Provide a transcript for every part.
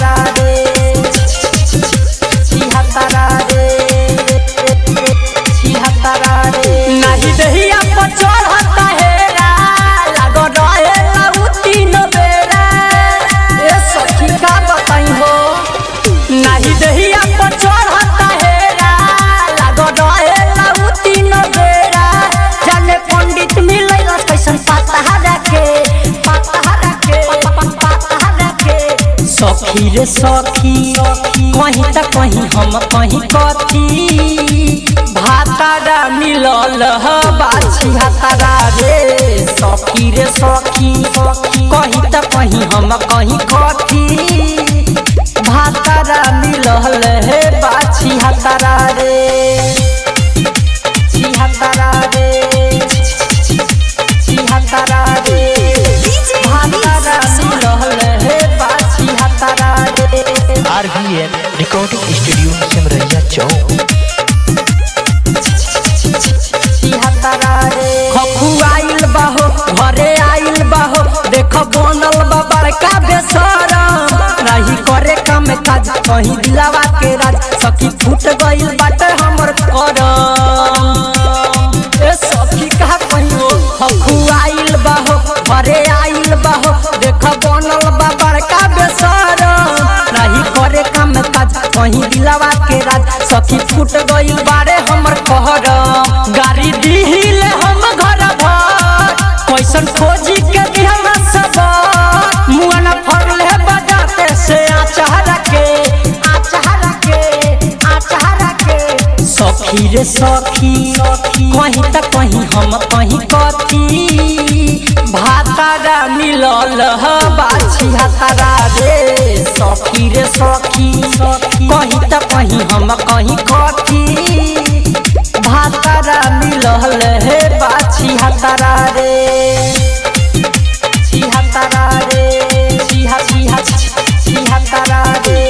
छिहत्तरा रे छिहत्तरा रे छिहत्तरा रे नहीं दहिया पर चढ़ता हेरा लागो रहे लउती न बेरा ए सखी का बताई हो नहीं दहिया पर चढ़ता हेरा लागो रहे लउती न बेरा जाने पंडित मिले कैसन पता रखे सखी रे सखी कहीं त कहीं हम कहीं कथी भातारा मिलल बा छिहत्तरा रे सखी रे सखी कहीं त कहीं हम कहीं कथी भातारा मिलल है बा छिहत्तरा रे छिहत्तरा रे छिहत्तरा रे भातारा मिलल है बा छिहत्तरा रे RVN रिकॉर्डिंग स्टूडियो सिमरैया चौक छिहत्तरा रे खखु आइल बाहो घरे आइल बाहो देख बनल बा बड़का बेसरम नहीं करे काम काज कहीं दिलावा के राज सखी फूट गइल बाटे हमर करम ए सखी का कहियो खखु आइल बाहो घरे आइल बाहो देख बनल बा बड़का बेसरम नहीं करे काम काज कहीं दिलावा के राज सखी फूट गइल बारे हमर कहरम गाड़ी दिहिले हम घर भर कैसन खोजी के दिहला सब मुआना फरले बजाते से आचारा के सखी रे सखी कहीं त कहीं हम कहीं कथी भातारा मिलल बा छिहत्तरा रे सखी रे सखी कहीं त कहीं हम कहीं कथी भातारा मिलल है बा छिहत्तरा रे छिहत्तरा रे छिहत्तरा रे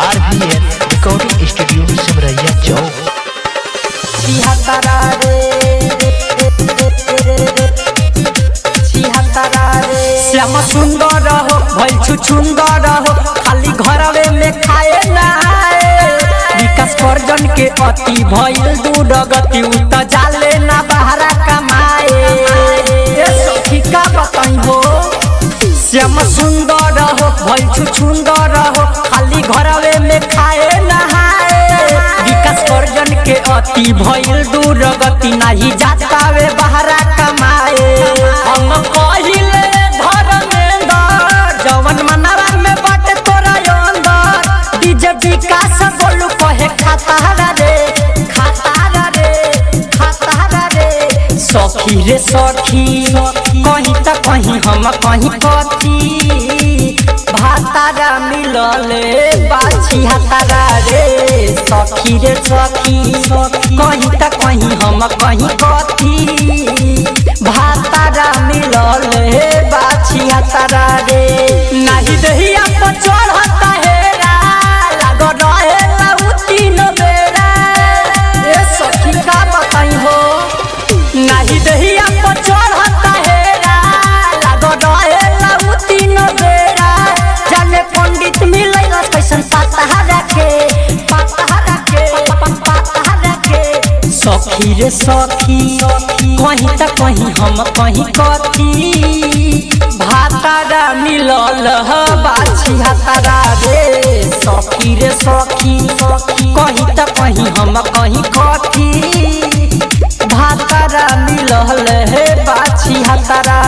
RVN रिकॉर्डिंग स्टूडियो सिमरैया चौक छिहत्तरा रे छिहत्तरा रे श्याम सुंदर हो भइल छुछुंदर हो खाली घरवे में खाए नहाए विकास कर्जन के अति भइल दूर गति उत जाले ना बहरा कमाए ए सखी का बताई हो श्याम सुंदर हो भइल छुछुंदर हो खाली घरवे में खाए नहाए विकास कर्जन के अति भइल दूर गति नहीं जातावे बहरा कमाए हम कहिले धर्मेंद्र जवन मनवा में बाटे तोरा अंदर डीजे विकास बोलू कहे खातारा रे सखी रे सखी कहीं त कहीं हम कहीं कथी भातारा मिलल बा छिहत्तरा रे सखी रे सखी कहीं त कहीं हम कहीं कथी भातारा मिलल बा छिहत्तरा रे नहीं दहिया पर चढ़ता हेरा लागो रहे लउती न बेरा ए सखी का बताई हो नहीं दहिया पर चढ़ता हेरा लागो रहे लउती न बेरा जाने पंडित मिले कैसन पता रखे सखी रे सखी कहीं त कहीं हम कहीं कथी भातारा मिलल बा छिहत्तरा रे सखी रे सखी कहीं त कहीं हम कहीं कथी भातारा मिलल है बा छिहत्तरा